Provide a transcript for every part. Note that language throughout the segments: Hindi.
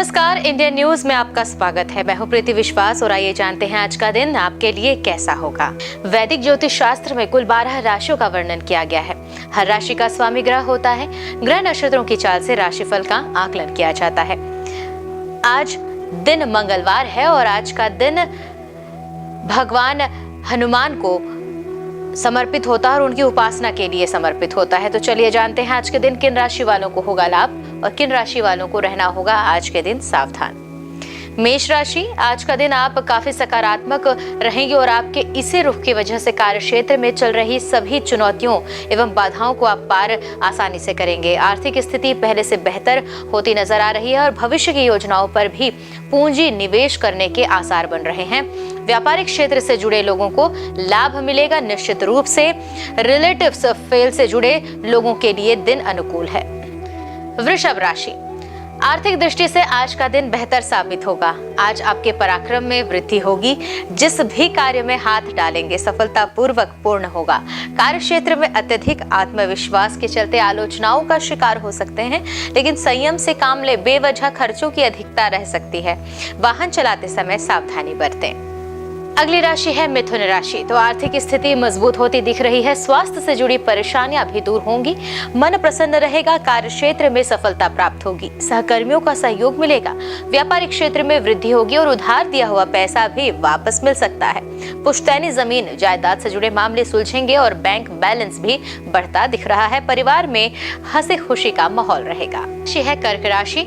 नमस्कार, इंडियन न्यूज में आपका स्वागत है। मैं हूं प्रीति विश्वास और आइए जानते हैं आज का दिन आपके लिए कैसा होगा। वैदिक ज्योतिष शास्त्र में कुल 12 राशियों का वर्णन किया गया है। हर राशि का स्वामी ग्रह होता है। ग्रह नक्षत्रों की चाल से राशिफल का आकलन किया जाता है। आज दिन मंगलवार है और आज का दिन भगवान हनुमान को समर्पित होता है और उनकी उपासना के लिए समर्पित होता है। तो चलिए जानते हैं आज के दिन किन राशि वालों को होगा लाभ और किन राशि वालों को रहना होगा आज के दिन सावधान। मेष राशि, आज का दिन आप काफी सकारात्मक रहेंगे और आपके इसी रुख की वजह से कार्य क्षेत्र में चल रही सभी चुनौतियों एवं बाधाओं को आप पार आसानी से करेंगे। आर्थिक स्थिति पहले से बेहतर होती नजर आ रही है और भविष्य की योजनाओं पर भी पूंजी निवेश करने के आसार बन रहे हैं। व्यापारिक क्षेत्र से जुड़े लोगों को लाभ मिलेगा। निश्चित रूप से रिलेटिव्स फेल से जुड़े लोगों के लिए दिन अनुकूल है। वृषभ राशि, आर्थिक दृष्टि से आज का दिन बेहतर साबित होगा। आज आपके पराक्रम में वृद्धि होगी। जिस भी कार्य में हाथ डालेंगे सफलतापूर्वक पूर्ण होगा। कार्य क्षेत्र में अत्यधिक आत्मविश्वास के चलते आलोचनाओं का शिकार हो सकते हैं, लेकिन संयम से काम ले। बेवजह खर्चों की अधिकता रह सकती है। वाहन चलाते समय सावधानी बरतें। अगली राशि है मिथुन राशि। तो आर्थिक स्थिति मजबूत होती दिख रही है। स्वास्थ्य से जुड़ी परेशानियां भी दूर होंगी। मन प्रसन्न रहेगा। कार्य क्षेत्र में सफलता प्राप्त होगी। सहकर्मियों का सहयोग मिलेगा। व्यापारिक क्षेत्र में वृद्धि होगी और उधार दिया हुआ पैसा भी वापस मिल सकता है। पुश्तैनी जमीन जायदाद से जुड़े मामले सुलझेंगे और बैंक बैलेंस भी बढ़ता दिख रहा है। परिवार में हंसी खुशी का माहौल रहेगा। राशि है कर्क राशि।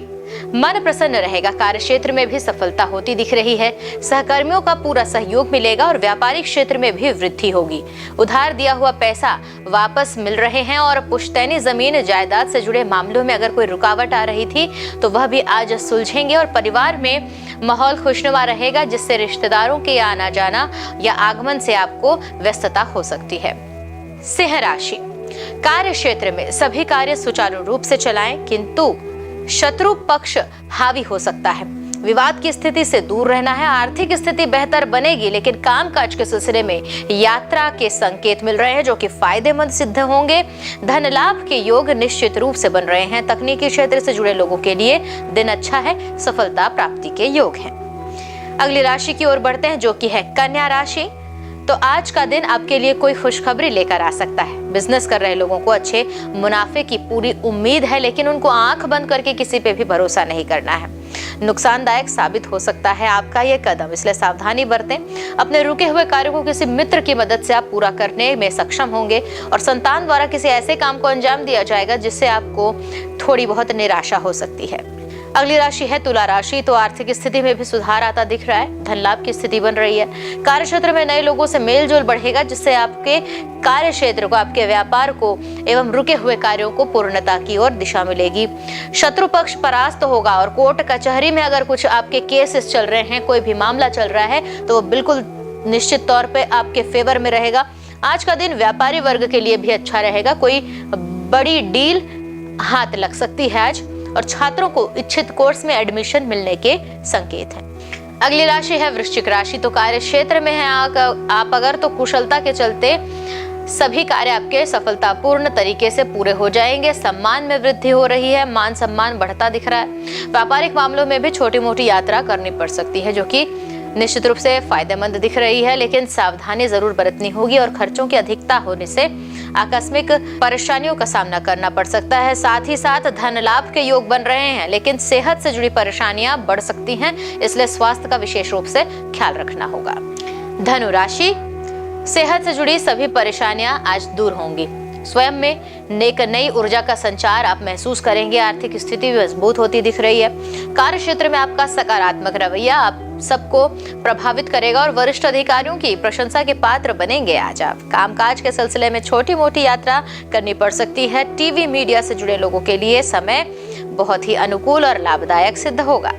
मन प्रसन्न रहेगा। कार्य क्षेत्र में भी सफलता होती दिख रही है। सहकर्मियों का पूरा सहयोग मिलेगा और व्यापारिक क्षेत्र में भी वृद्धि होगी। उधार दिया हुआ पैसा वापस मिल रहे हैं और पुश्तैनी जमीन जायदाद से जुड़े मामलों में अगर कोई रुकावट आ रही थी तो वह भी आज सुलझेंगे और परिवार में माहौल खुशनुमा रहेगा, जिससे रिश्तेदारों के आना जाना या आगमन से आपको व्यस्तता हो सकती है। सिंह राशि, कार्य क्षेत्र में सभी कार्य सुचारू रूप से चलाएं, किंतु शत्रु पक्ष हावी हो सकता है। विवाद की स्थिति से दूर रहना है। आर्थिक स्थिति बेहतर बनेगी, लेकिन कामकाज के सिलसिले में यात्रा के संकेत मिल रहे हैं जो कि फायदेमंद सिद्ध होंगे। धन लाभ के योग निश्चित रूप से बन रहे हैं। तकनीकी क्षेत्र से जुड़े लोगों के लिए दिन अच्छा है। सफलता प्राप्ति के योग हैं। अगली राशि की ओर बढ़ते हैं जो कि है कन्या राशि। तो आज का दिन आपके लिए कोई खुशखबरी लेकर आ सकता है। बिजनेस कर रहे लोगों को अच्छे मुनाफे की पूरी उम्मीद है, लेकिन उनको आंख बंद करके किसी पे भी भरोसा नहीं करना है। नुकसानदायक साबित हो सकता है आपका ये कदम, इसलिए सावधानी बरतें। अपने रुके हुए कार्यों को किसी मित्र की मदद से आप पूरा करने में सक्षम होंगे और संतान द्वारा किसी ऐसे काम को अंजाम दिया जाएगा जिससे आपको थोड़ी बहुत निराशा हो सकती है। अगली राशि है तुला राशि। तो आर्थिक स्थिति में भी सुधार आता दिख रहा है। धन लाभ की स्थिति बन रही है। कार्य क्षेत्र में नए लोगों से मेल जोल बढ़ेगा, जिससे आपके कार्य क्षेत्र को, आपके व्यापार को एवं रुके हुए कार्यों को पूर्णता की ओर दिशा मिलेगी। शत्रु पक्ष परास्त होगा और कोर्ट कचहरी में अगर कुछ आपके केसेस चल रहे हैं, कोई भी मामला चल रहा है, तो वो बिल्कुल निश्चित तौर पर आपके फेवर में रहेगा। आज का दिन व्यापारी वर्ग के लिए भी अच्छा रहेगा। कोई बड़ी डील हाथ लग सकती है आज और छात्रों को इच्छित कोर्स में एडमिशन मिलने के संकेत हैं। अगली राशि है वृश्चिक राशि। तो कार्य क्षेत्र में है आप अगर तो कुशलता के चलते सभी कार्य आपके सफलतापूर्ण तरीके से पूरे हो जाएंगे। सम्मान में वृद्धि हो रही है। मान सम्मान बढ़ता दिख रहा है। व्यापारिक मामलों में भी छोटी मोटी यात्रा करनी पड़ सकती है जो कि निश्चित रूप से फायदेमंद दिख रही है, लेकिन सावधानी जरूर बरतनी होगी और खर्चों की अधिकता होने से आकस्मिक परेशानियों का सामना करना पड़ सकता है। साथ ही साथ धन लाभ के योग बन रहे हैं, लेकिन सेहत से जुड़ी परेशानियां बढ़ सकती हैं, इसलिए स्वास्थ्य का विशेष रूप से ख्याल रखना होगा। धनु राशि, सेहत से जुड़ी सभी परेशानियां आज दूर होंगी। स्वयं में नई ऊर्जा का संचार आप महसूस करेंगे। आर्थिक स्थिति मजबूत होती दिख रही है। कार्य क्षेत्र में आपका सकारात्मक रवैया आप सबको प्रभावित करेगा और वरिष्ठ अधिकारियों की प्रशंसा के पात्र बनेंगे। आज आप कामकाज के सिलसिले में छोटी मोटी यात्रा करनी पड़ सकती है। टीवी मीडिया से जुड़े लोगों के लिए समय बहुत ही अनुकूल और लाभदायक सिद्ध होगा।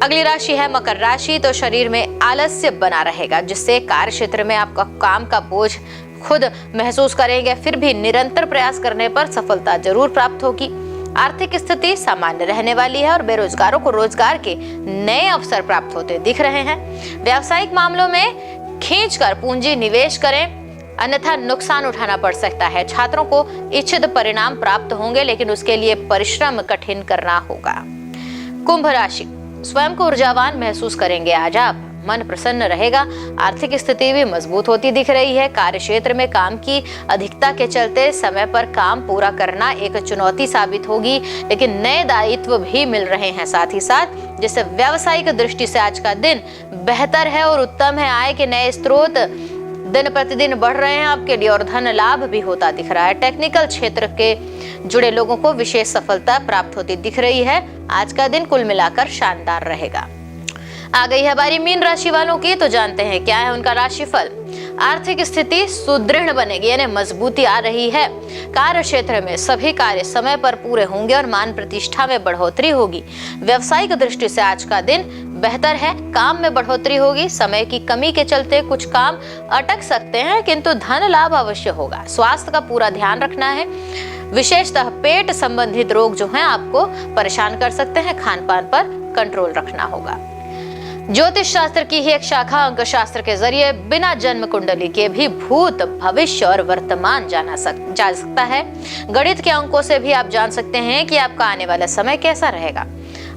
अगली राशि है मकर राशि। तो शरीर में आलस्य बना रहेगा, जिससे कार्य क्षेत्र में आपका काम का बोझ खुद महसूस करेंगे। फिर भी निरंतर प्रयास करने पर सफलता जरूर प्राप्त होगी। आर्थिक स्थिति सामान्य रहने वाली है और बेरोजगारों को रोजगार के नए अवसर प्राप्त होते दिख रहे हैं। व्यावसायिक मामलों में खींचकर पूंजी निवेश करें, अन्यथा नुकसान उठाना पड़ सकता है। छात्रों को इच्छित परिणाम प्राप्त होंगे, लेकिन उसके लिए परिश्रम कठिन करना होगा। कुंभ राशि, स्वयं को ऊर्जावान महसूस करेंगे आज आप। मन प्रसन्न रहेगा। आर्थिक स्थिति भी मजबूत होती दिख रही है। कार्य क्षेत्र में काम की अधिकता के चलते समय पर काम पूरा करना एक चुनौती साबित होगी, लेकिन नए दायित्व भी मिल रहे हैं साथ ही साथ, जिससे व्यावसायिक दृष्टि से आज का दिन बेहतर है और उत्तम है। आय के नए स्रोत दिन प्रतिदिन बढ़ रहे हैं आपके लिए और धन लाभ भी होता दिख रहा है। टेक्निकल क्षेत्र के जुड़े लोगों को विशेष सफलता प्राप्त होती दिख रही है। आज का दिन कुल मिलाकर शानदार रहेगा। आ गई है बारी मीन राशि वालों की, तो जानते हैं क्या है उनका राशिफल। आर्थिक स्थिति सुदृढ़ बनेगी, यानी मजबूती आ रही है। कार्य क्षेत्र में सभी कार्य समय पर पूरे होंगे और मान प्रतिष्ठा में बढ़ोतरी होगी। व्यवसायिक दृष्टि से आज का दिन बेहतर है। काम में बढ़ोतरी होगी। समय की कमी के चलते कुछ काम अटक सकते हैं, किंतु धन लाभ अवश्य होगा। स्वास्थ्य का पूरा ध्यान रखना है। विशेषतः पेट संबंधित रोग जो हैं आपको परेशान कर सकते हैं। खान पान पर कंट्रोल रखना होगा। ज्योतिष शास्त्र की ही एक शाखा अंक शास्त्र के जरिए बिना जन्म कुंडली के भी भूत, भविष्य और वर्तमान जा सकता है। गणित के अंकों से भी आप जान सकते हैं कि आपका आने वाला समय कैसा रहेगा,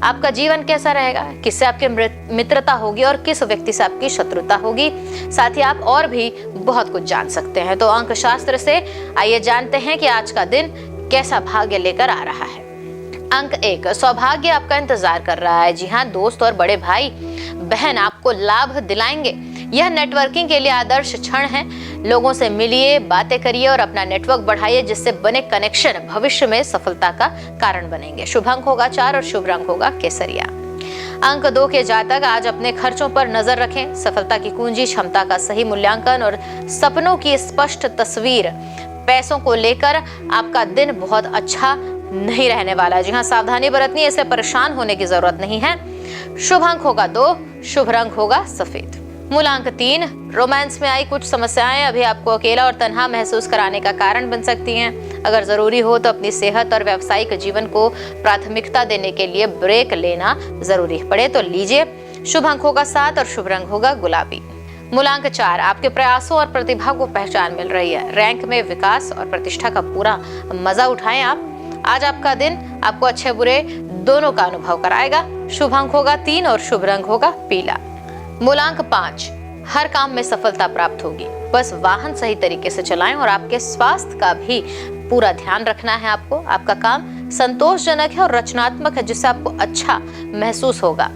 आपका जीवन कैसा रहेगा, किससे आपकी मित्रता होगी और किस व्यक्ति से आपकी शत्रुता होगी। साथ ही आप और भी बहुत कुछ जान सकते हैं। तो अंक शास्त्र से आइए जानते हैं कि आज का दिन कैसा भाग्य लेकर आ रहा है। अंक 1, सौभाग्य आपका इंतजार कर रहा है। जी हाँ, दोस्त और बड़े भाई बहन आपको लाभ दिलाएंगे। यह नेटवर्किंग के लिए आदर्श क्षण है। लोगों से मिलिए, बातें करिए और अपना नेटवर्क बढ़ाइए, जिससे बने कनेक्शन भविष्य में सफलता का कारण बनेंगे। शुभ अंक होगा 4 और शुभ रंग होगा केसरिया। अंक 2 के जातक आज अपने खर्चों पर नजर रखें। सफलता की कुंजी क्षमता का सही मूल्यांकन और सपनों की स्पष्ट तस्वीर। पैसों को लेकर आपका दिन बहुत अच्छा नहीं रहने वाला। जी हाँ, सावधानी बरतनी है, इससे परेशान होने की जरूरत नहीं है। शुभ अंक होगा 2, शुभ रंग होगा सफेद। मूलांक 3, रोमांस में आई कुछ समस्याएं अभी आपको अकेला और तन्हा महसूस कराने का कारण बन सकती हैं। अगर जरूरी हो तो अपनी सेहत और व्यावसायिक जीवन को प्राथमिकता देने के लिए ब्रेक लेना जरूरी पड़े तो लीजिए। शुभ अंक होगा 7 और शुभ रंग होगा गुलाबी। मूलांक 4, आपके प्रयासों और प्रतिभा को पहचान मिल रही है। रैंक में विकास और प्रतिष्ठा का पूरा मजा उठाएं आप। आज आपका दिन आपको अच्छे बुरे दोनों का अनुभव कराएगा। शुभ अंक होगा 3 और शुभ रंग होगा पीला। मूलांक 5, हर काम में सफलता प्राप्त होगी। बस वाहन सही तरीके से चलाएं और आपके स्वास्थ्य का भी पूरा ध्यान रखना है आपको। आपका काम संतोषजनक है और रचनात्मक है, जिससे आपको अच्छा महसूस होगा।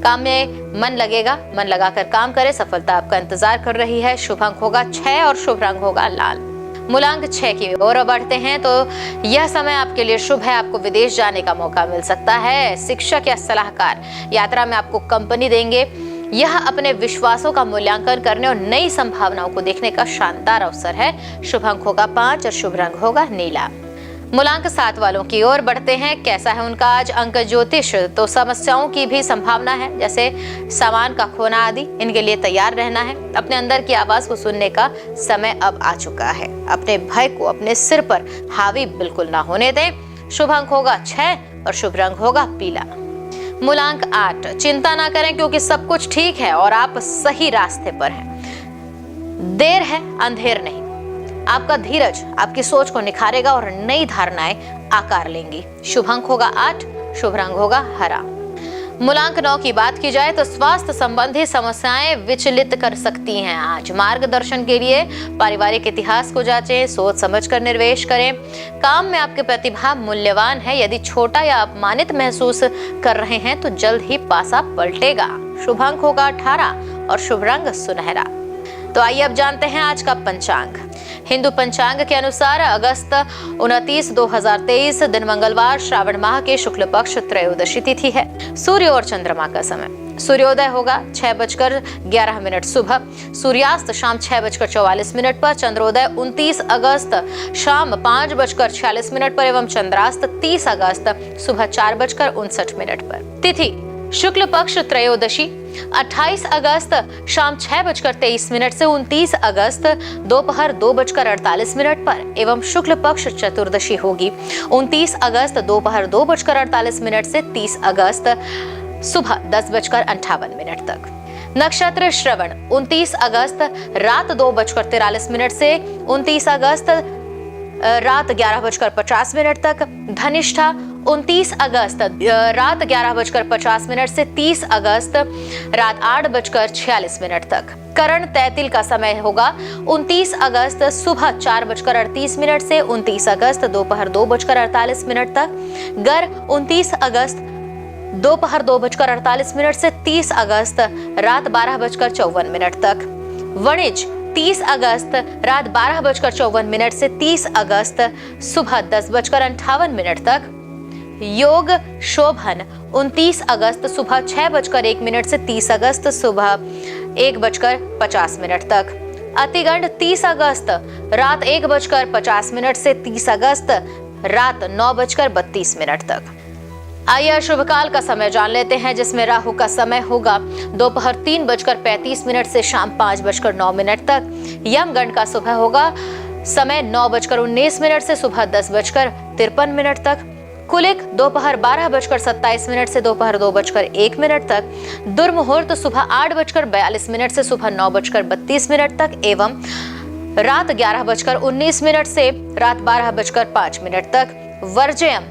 काम में मन लगेगा, मन लगाकर काम करें। सफलता आपका इंतजार कर रही है। शुभ अंक होगा 6 और शुभ रंग होगा लाल। मूलांक 6 की ओर बढ़ते हैं, तो यह समय आपके लिए शुभ है। आपको विदेश जाने का मौका मिल सकता है। शिक्षक या सलाहकार यात्रा में आपको कंपनी देंगे। यह अपने विश्वासों का मूल्यांकन करने और नई संभावनाओं को देखने का शानदार अवसर है। शुभ अंक होगा 5 और शुभ रंग होगा नीला। मूलांक 7 वालों की ओर बढ़ते हैं। कैसा है उनका आज अंक ज्योतिष, तो समस्याओं की भी संभावना है, जैसे सामान का खोना आदि। इनके लिए तैयार रहना है। अपने अंदर की आवाज को सुनने का समय अब आ चुका है। अपने भय को अपने सिर पर हावी बिल्कुल ना होने दें। शुभ अंक होगा 6 और शुभ रंग होगा पीला। मूलांक 8, चिंता ना करें क्योंकि सब कुछ ठीक है और आप सही रास्ते पर हैं। देर है अंधेर नहीं। आपका धीरज आपकी सोच को निखारेगा और नई धारणाएं आकार लेंगी। शुभ अंक होगा 8, शुभ रंग होगा हरा। मूलांक 9 की बात की जाए तो स्वास्थ्य संबंधी समस्याएं विचलित कर सकती हैं। आज मार्गदर्शन के लिए पारिवारिक इतिहास को जांचें, सोच समझकर निर्वेश करें। काम में आपकी प्रतिभा मूल्यवान है। यदि छोटा या अपमानित महसूस कर रहे हैं तो जल्द ही पासा पलटेगा। शुभ अंक होगा 18 और शुभ रंग सुनहरा। तो आइए अब जानते हैं आज का पंचांग। हिंदू पंचांग के अनुसार अगस्त 29, 2023 दिन मंगलवार, श्रावण माह के शुक्ल पक्ष त्रयोदशी तिथि है। सूर्य और चंद्रमा का समय। सूर्योदय होगा 6:11 सुबह। सूर्यास्त शाम 6:44 पर। चंद्रोदय 29 अगस्त शाम 5:46 पर एवं चंद्रास्त 30 अगस्त सुबह 4:59 पर। तिथि शुक्ल पक्ष त्रयोदशी 28 अगस्त शाम 6:23 से 29 अगस्त दोपहर 2:48 पर एवं शुक्ल पक्ष चतुर्दशी होगी 29 अगस्त दोपहर 2:48 से 30 अगस्त सुबह 10:58 तक। नक्षत्र श्रवण 29 अगस्त रात 2:43 से 29 अगस्त रात 11:50 तक। धनिष्ठा 29 अगस्त रात 11:50 से 30 अगस्त रात 8:46 तक। करण तैतिल का समय होगा 29 अगस्त सुबह 4:38 से 29 अगस्त दोपहर 2:48 तक। गर 29 अगस्त दोपहर 2:48 से 30 अगस्त रात 12:54 तक। वणिज 30 अगस्त रात 12:54 से 30 अगस्त सुबह 10:58 तक। योग शोभन 29 अगस्त सुबह 6:01 से 30 अगस्त सुबह 1:50 तक। अतिगंड 30 अगस्त रात 1:50 से 30 अगस्त रात 9:32 तक। आइए शुभ काल का समय जान लेते हैं, जिसमें राहु का समय होगा दोपहर 3:35 से शाम 5:09 तक। यमगंड का सुबह होगा समय 9:19 से सुबह 10:53 तक। कुलिक दोपहर 12:27 से दोपहर 2:01 तक। दुर्मुहूर्त सुबह 8:42 से सुबह 9:32 तक एवं रात 11:19 से रात 12:05 तक। वर्जयम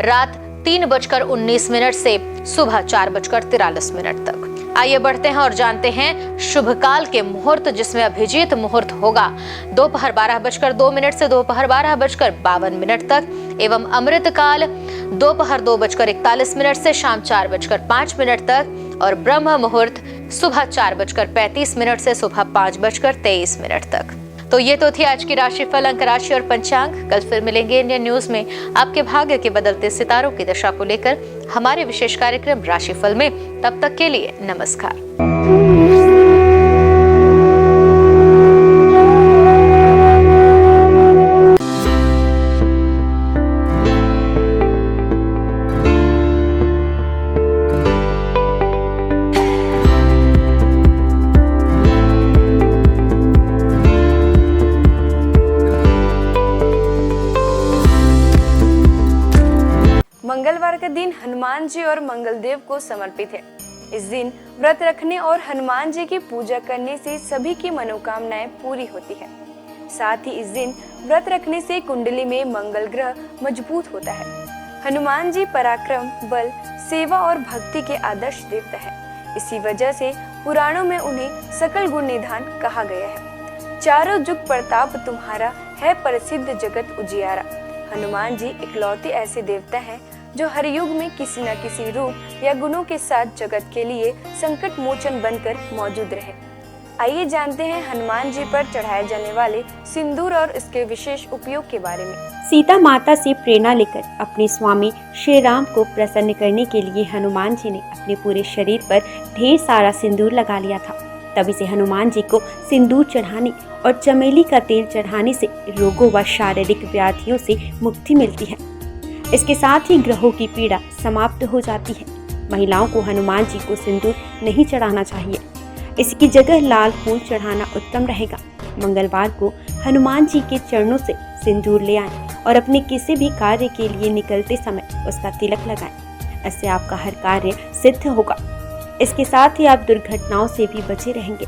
रात 3:19 से सुबह 4:43 तक। आइए बढ़ते हैं और जानते हैं शुभ काल के मुहूर्त, जिसमें अभिजीत मुहूर्त होगा दोपहर 12:02 से दोपहर 12:52 तक एवं अमृत काल दोपहर 2:41 से शाम 4:05 तक और ब्रह्म मुहूर्त सुबह 4:35 से सुबह 5:23 तक। तो ये तो थी आज की राशिफल, अंक राशि और पंचांग। कल फिर मिलेंगे इंडियन न्यूज में आपके भाग्य के बदलते सितारों की दशा को लेकर हमारे विशेष कार्यक्रम राशिफल में। तब तक के लिए नमस्कार। मंगलवार का दिन हनुमान जी और मंगलदेव को समर्पित है। इस दिन व्रत रखने और हनुमान जी की पूजा करने से सभी की मनोकामनाएं पूरी होती है। साथ ही इस दिन व्रत रखने से कुंडली में मंगल ग्रह मजबूत होता है। हनुमान जी पराक्रम, बल, सेवा और भक्ति के आदर्श देवता है। इसी वजह से पुराणों में उन्हें सकल गुण निधान कहा गया है। चारों जुग प्रताप तुम्हारा है, प्रसिद्ध जगत उजियारा। हनुमान जी इकलौते ऐसे देवता हैं जो हर युग में किसी न किसी रूप या गुणों के साथ जगत के लिए संकट मोचन बनकर मौजूद रहे। आइए जानते हैं हनुमान जी पर चढ़ाए जाने वाले सिंदूर और इसके विशेष उपयोग के बारे में। सीता माता से प्रेरणा लेकर अपने स्वामी श्री राम को प्रसन्न करने के लिए हनुमान जी ने अपने पूरे शरीर पर ढेर सारा सिंदूर लगा लिया था। तभी से हनुमान जी को सिंदूर चढ़ाने और चमेली का तेल चढ़ाने से रोगों व शारीरिक व्याधियों से मुक्ति मिलती है। इसके साथ ही ग्रहों की पीड़ा समाप्त हो जाती है। महिलाओं को हनुमान जी को सिंदूर नहीं चढ़ाना चाहिए, इसकी जगह लाल फूल चढ़ाना उत्तम रहेगा। मंगलवार को हनुमान जी के चरणों से सिंदूर ले आएं और अपने किसी भी कार्य के लिए निकलते समय उसका तिलक लगाएं। इससे आपका हर कार्य सिद्ध होगा। इसके साथ ही आप दुर्घटनाओं से भी बचे रहेंगे।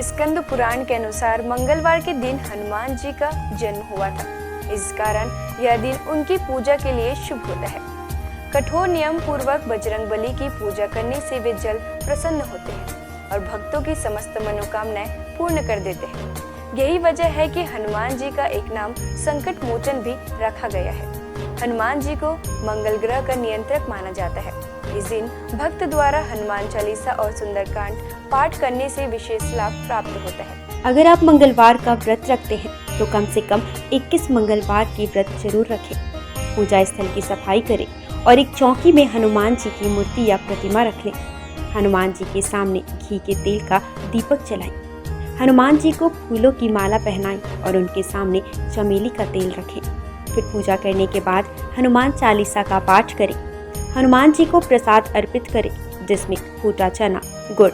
स्कंद पुराण के अनुसार मंगलवार के दिन हनुमान जी का जन्म हुआ था। इस कारण यह दिन उनकी पूजा के लिए शुभ होता है। कठोर नियम पूर्वक बजरंगबली की पूजा करने से वे जल्द प्रसन्न होते हैं और भक्तों की समस्त मनोकामनाएं पूर्ण कर देते हैं। यही वजह है कि हनुमान जी का एक नाम संकट मोचन भी रखा गया है। हनुमान जी को मंगल ग्रह का नियंत्रक माना जाता है। इस दिन भक्त द्वारा हनुमान चालीसा और सुंदरकांड पाठ करने से विशेष लाभ प्राप्त होता है। अगर आप मंगलवार का व्रत रखते हैं तो कम से कम 21 मंगलवार की व्रत जरूर रखें। पूजा स्थल की सफाई करें और एक चौकी में हनुमान जी की मूर्ति या प्रतिमा रख लें। हनुमान जी के सामने घी के तेल का दीपक जलाएं। हनुमान जी को फूलों की माला पहनाएं और उनके सामने चमेली का तेल रखें। फिर पूजा करने के बाद हनुमान चालीसा का पाठ करें। हनुमान जी को प्रसाद अर्पित करें, जिसमें फूटा चना, गुड़,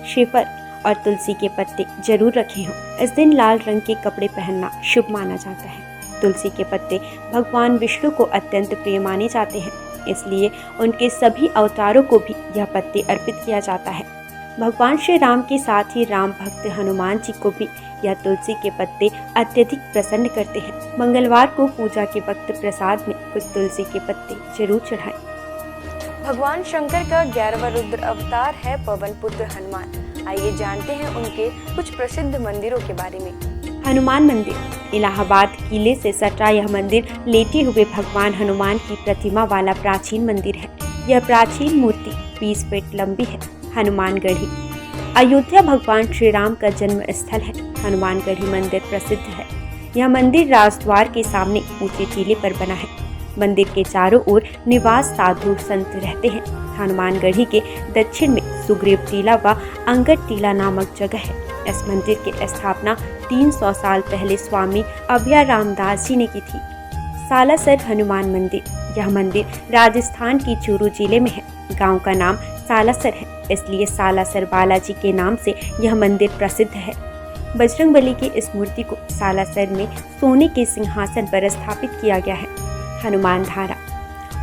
श्रीफल और तुलसी के पत्ते जरूर रखे हों। इस दिन लाल रंग के कपड़े पहनना शुभ माना जाता है। तुलसी के पत्ते भगवान विष्णु को अत्यंत प्रिय माने जाते हैं, इसलिए उनके सभी अवतारों को भी यह पत्ते अर्पित किया जाता है। भगवान श्री राम के साथ ही राम भक्त हनुमान जी को भी यह तुलसी के पत्ते अत्यधिक प्रसन्न करते हैं। मंगलवार को पूजा के वक्त प्रसाद में कुछ तुलसी के पत्ते जरूर चढ़ाएं। भगवान शंकर का 11वां रुद्र अवतार है पवन पुत्र हनुमान। आइए जानते हैं उनके कुछ प्रसिद्ध मंदिरों के बारे में। हनुमान मंदिर, इलाहाबाद किले से सटा यह मंदिर लेटे हुए भगवान हनुमान की प्रतिमा वाला प्राचीन मंदिर है। यह प्राचीन मूर्ति 20 फीट लंबी है। हनुमानगढ़ी, अयोध्या भगवान श्री राम का जन्म स्थल है। हनुमानगढ़ी मंदिर प्रसिद्ध है। यह मंदिर राजद्वार के सामने ऊंचे टीले पर बना है। मंदिर के चारों ओर निवास साधु संत रहते हैं। हनुमानगढ़ी के दक्षिण में सुग्रीव टीला व अंगद टीला नामक जगह है। इस मंदिर की स्थापना 300 साल पहले स्वामी अभय रामदास जी ने की थी। सालासर हनुमान मंदिर, यह मंदिर राजस्थान की चूरू जिले में है। गांव का नाम सालासर है, इसलिए सालासर बालाजी के नाम से यह मंदिर प्रसिद्ध है। बजरंगबली की इस मूर्ति को सालासर में सोने के सिंहासन पर स्थापित किया गया है। हनुमान धारा,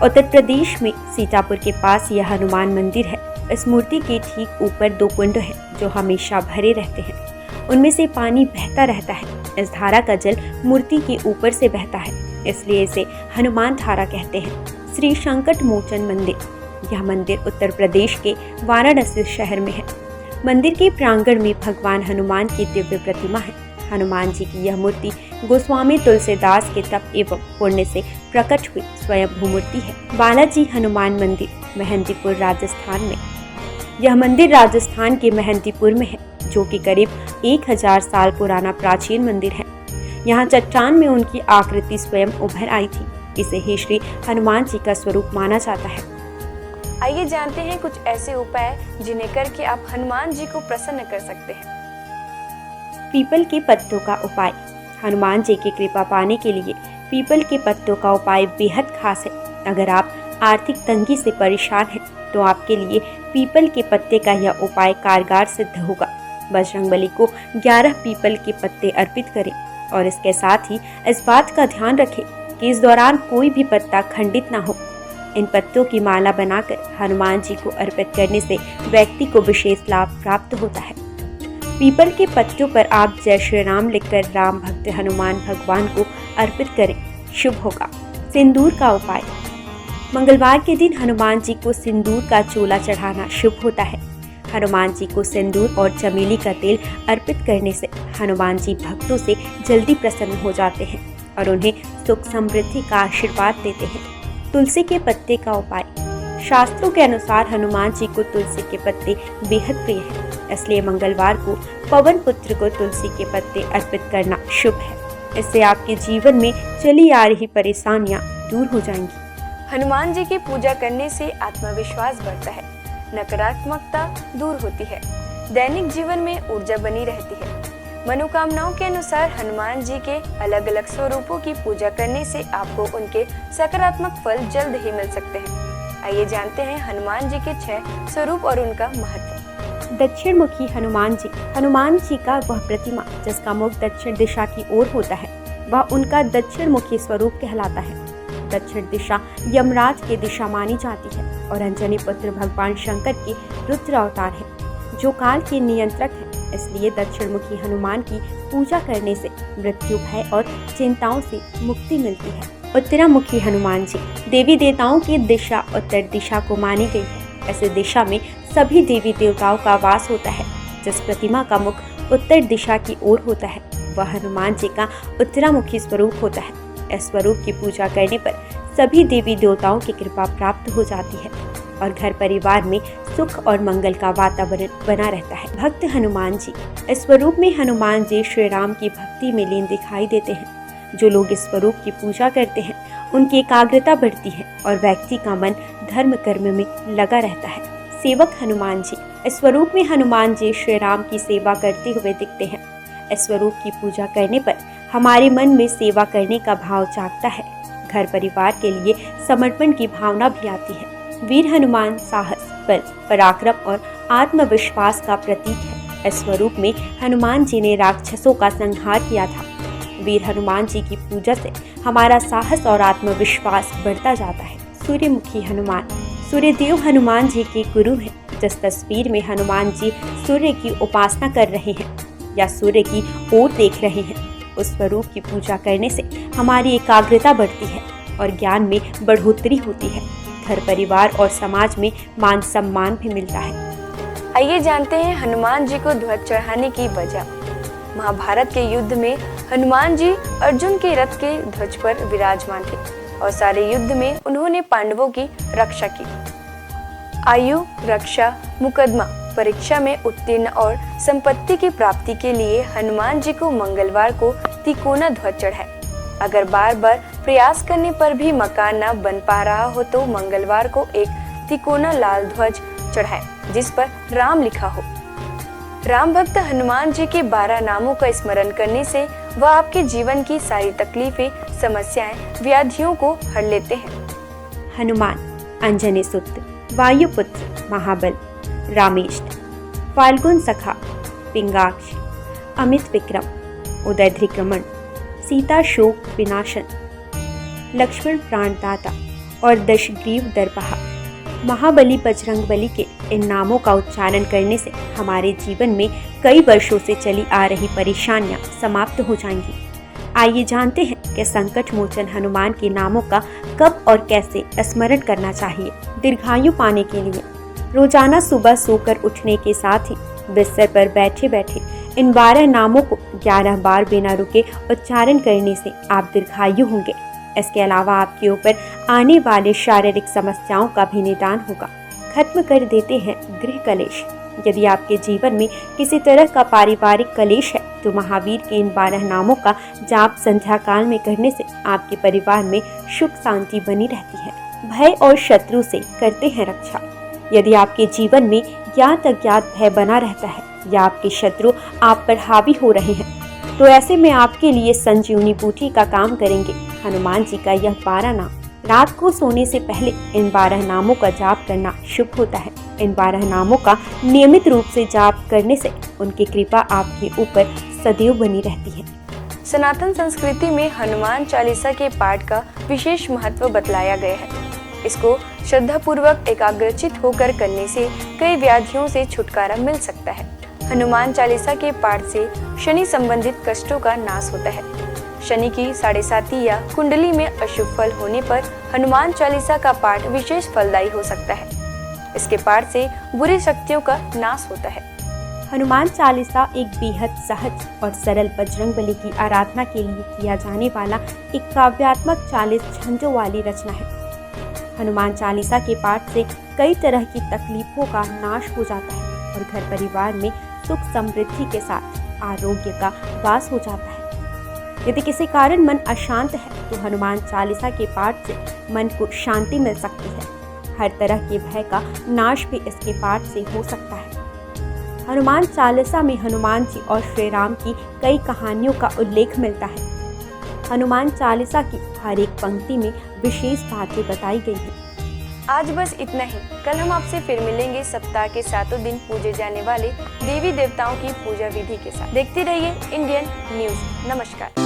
उत्तर प्रदेश में सीतापुर के पास यह हनुमान मंदिर है। इस मूर्ति के ठीक ऊपर 2 कुंड हैं जो हमेशा भरे रहते हैं। उनमें से पानी बहता रहता है। इस धारा का जल मूर्ति के ऊपर से बहता है, इसलिए इसे हनुमान धारा कहते हैं। श्री संकट मोचन मंदिर, यह मंदिर उत्तर प्रदेश के वाराणसी शहर में है। मंदिर के प्रांगण में भगवान हनुमान की दिव्य प्रतिमा है। हनुमान जी की यह मूर्ति गोस्वामी तुलसीदास के तप एवं पुण्य से प्रकट हुई स्वयंभू मूर्ति है। बालाजी हनुमान मंदिर, मेहंदीपुर, राजस्थान में। यह मंदिर राजस्थान के मेहंदीपुर में है, जो कि करीब 1000 साल पुराना प्राचीन मंदिर है। यहाँ चट्टान में उनकी आकृति स्वयं उभर आई थी। इसे ही श्री हनुमान जी का स्वरूप माना जाता है। आइए जानते हैं कुछ ऐसे उपाय जिन्हें करके आप हनुमान जी को प्रसन्न कर सकते हैं। पीपल के पत्तों का उपाय, हनुमान जी की कृपा पाने के लिए पीपल के पत्तों का उपाय बेहद खास है। अगर आप आर्थिक तंगी से परेशान हैं तो आपके लिए पीपल के पत्ते का यह उपाय कारगर सिद्ध होगा। बजरंगबली को 11 पीपल के पत्ते अर्पित करें और इसके साथ ही इस बात का ध्यान रखें कि इस दौरान कोई भी पत्ता खंडित ना हो। इन पत्तों की माला बनाकर हनुमान जी को अर्पित करने से व्यक्ति को विशेष लाभ प्राप्त होता है। पीपल के पत्तों पर आप जय श्री राम लिखकर राम भक्त हनुमान भगवान को अर्पित करें, शुभ होगा। सिंदूर का उपाय, मंगलवार के दिन हनुमान जी को सिंदूर का चोला चढ़ाना शुभ होता है। हनुमान जी को सिंदूर और चमेली का तेल अर्पित करने से हनुमान जी भक्तों से जल्दी प्रसन्न हो जाते हैं और उन्हें सुख समृद्धि का आशीर्वाद देते हैं। तुलसी के पत्ते का उपाय, शास्त्रों के अनुसार हनुमान जी को तुलसी के पत्ते बेहद प्रिय है, इसलिए मंगलवार को पवन पुत्र को तुलसी के पत्ते अर्पित करना शुभ है। इससे आपके जीवन में चली आ रही परेशानियां दूर हो जाएंगी। हनुमान जी की पूजा करने से आत्मविश्वास बढ़ता है, नकारात्मकता दूर होती है, दैनिक जीवन में ऊर्जा बनी रहती है। मनोकामनाओं के अनुसार हनुमान जी के अलग अलग स्वरूपों की पूजा करने से आपको उनके सकारात्मक फल जल्द ही मिल सकते हैं। आइए जानते हैं हनुमान जी के 6 स्वरूप और उनका महत्व। दक्षिण मुखी हनुमान जी, हनुमान जी का वह प्रतिमा जिसका मुख दक्षिण दिशा की ओर होता है वह उनका दक्षिण मुखी स्वरूप कहलाता है। दक्षिण दिशा यमराज की दिशा मानी जाती है और अंजनी पुत्र भगवान शंकर के रुद्र अवतार है, जो काल के नियंत्रक है। इसलिए दक्षिण मुखी हनुमान की पूजा करने से मृत्यु, भय और चिंताओं से मुक्ति मिलती है। उत्तरामुखी हनुमान जी, देवी देवताओं की दिशा उत्तर दिशा को मानी गई है। ऐसे दिशा में सभी देवी देवताओं का वास होता है। जिस प्रतिमा का मुख उत्तर दिशा की ओर होता है वह हनुमान जी का उत्तरामुखी स्वरूप होता है। इस स्वरूप की पूजा करने पर सभी देवी देवताओं की कृपा प्राप्त हो जाती है और घर परिवार में सुख और मंगल का वातावरण बना रहता है। भक्त हनुमान जी, इस स्वरूप में हनुमान जी श्री राम की भक्ति में लीन दिखाई देते हैं। जो लोग इस स्वरूप की पूजा करते हैं उनकी एकाग्रता बढ़ती है और व्यक्ति का मन धर्म कर्म में लगा रहता है। सेवक हनुमान जी, इस स्वरूप में हनुमान जी श्री राम की सेवा करते हुए दिखते हैं। इस स्वरूप की पूजा करने पर हमारे मन में सेवा करने का भाव जागता है। घर परिवार के लिए समर्पण की भावना भी आती है। वीर हनुमान साहस, बल, पराक्रम और आत्मविश्वास का प्रतीक है। इस स्वरूप में हनुमान जी ने राक्षसों का संहार किया था। वीर हनुमान जी की पूजा से हमारा साहस और आत्मविश्वास बढ़ता जाता है। सूर्यमुखी हनुमान, सूर्यदेव हनुमान जी के गुरु हैं। जिस तस्वीर में हनुमान जी सूर्य की उपासना कर रहे हैं या सूर्य की ओर देख रहे हैं, उस स्वरूप की पूजा करने से हमारी एकाग्रता बढ़ती है और ज्ञान में बढ़ोतरी होती है। घर परिवार और समाज में मान सम्मान भी मिलता है। आइए जानते हैं हनुमान जी को ध्वज चढ़ाने की वजह। महाभारत के युद्ध में हनुमान जी अर्जुन के रथ के ध्वज पर विराजमान थे और सारे युद्ध में उन्होंने पांडवों की रक्षा की। आयु, रक्षा, मुकदमा, परीक्षा में उत्तीर्ण और संपत्ति की प्राप्ति के लिए हनुमान जी को मंगलवार को तिकोना ध्वज चढ़ाए। अगर बार बार प्रयास करने पर भी मकान न बन पा रहा हो तो मंगलवार को एक तिकोना लाल ध्वज चढ़ाए जिस पर राम लिखा हो। राम भक्त हनुमान जी के 12 नामों का स्मरण करने से वह आपके जीवन की सारी तकलीफें, समस्याएं, व्याधियों को हर लेते हैं। हनुमान अंजनी सुत, वायुपुत्र महाबल, रामेष्ट, फाल्गुन सखा, पिंगाक्ष, अमित विक्रम, उदयध्रिक्रमण, सीता शोक विनाशन, लक्ष्मण प्राणदाता और दशग्रीव दर्पहा। महाबली बजरंगबली के इन नामों का उच्चारण करने से हमारे जीवन में कई वर्षों से चली आ रही परेशानियां समाप्त हो जाएंगी। आइए जानते हैं कि संकट मोचन हनुमान के नामों का कब और कैसे स्मरण करना चाहिए। दीर्घायु पाने के लिए रोजाना सुबह सोकर उठने के साथ ही बिस्तर पर बैठे बैठे इन 12 नामों को 11 बार बिना रुके उच्चारण करने से आप दीर्घायु होंगे। इसके अलावा आपके ऊपर आने वाले शारीरिक समस्याओं का भी निदान होगा। खत्म कर देते हैं गृह कलेश। यदि आपके जीवन में किसी तरह का पारिवारिक कलेश है तो महावीर के इन 12 नामों का जाप संध्या काल में करने से आपके परिवार में सुख शांति बनी रहती है। भय और शत्रु से करते हैं रक्षा। यदि आपके जीवन में ज्ञात अज्ञात भय बना रहता है या आपके शत्रु आप पर हावी हो रहे हैं तो ऐसे में आपके लिए संजीवनी बूटी का काम करेंगे हनुमान जी का यह 12 नाम। रात को सोने से पहले इन 12 नामों का जाप करना शुभ होता है। इन 12 नामों का नियमित रूप से जाप करने से उनकी कृपा आपके ऊपर सदैव बनी रहती है। सनातन संस्कृति में हनुमान चालीसा के पाठ का विशेष महत्व बतलाया गया है। इसको श्रद्धा पूर्वक एकाग्रचित होकर करने से कई व्याधियों से छुटकारा मिल सकता है। हनुमान चालीसा के पाठ से शनि संबंधित कष्टों का नाश होता है। शनि की 7.5 या कुंडली में अशुभ फल होने पर हनुमान चालीसा का पाठ विशेष फलदायी हो सकता है। इसके पाठ से बुरी शक्तियों का नाश होता है। हनुमान चालीसा एक बेहद सहज और सरल बजरंगबली की आराधना के लिए किया जाने वाला एक काव्यात्मक 40 छंदों वाली रचना है। हनुमान चालीसा के पाठ से कई तरह की तकलीफों का नाश हो जाता है और घर परिवार में सुख समृद्धि के साथ आरोग्य का वास हो जाता है। यदि किसी कारण मन अशांत है तो हनुमान चालीसा के पाठ से मन को शांति मिल सकती है। हर तरह के भय का नाश भी इसके पाठ से हो सकता है। हनुमान चालीसा में हनुमान जी और श्री राम की कई कहानियों का उल्लेख मिलता है। हनुमान चालीसा की हर एक पंक्ति में विशेष बातें बताई गई हैं। आज बस इतना ही। कल हम आपसे फिर मिलेंगे सप्ताह के 7 दिन पूजे जाने वाले देवी देवताओं की पूजा विधि के साथ। देखते रहिए इंडियन न्यूज। नमस्कार।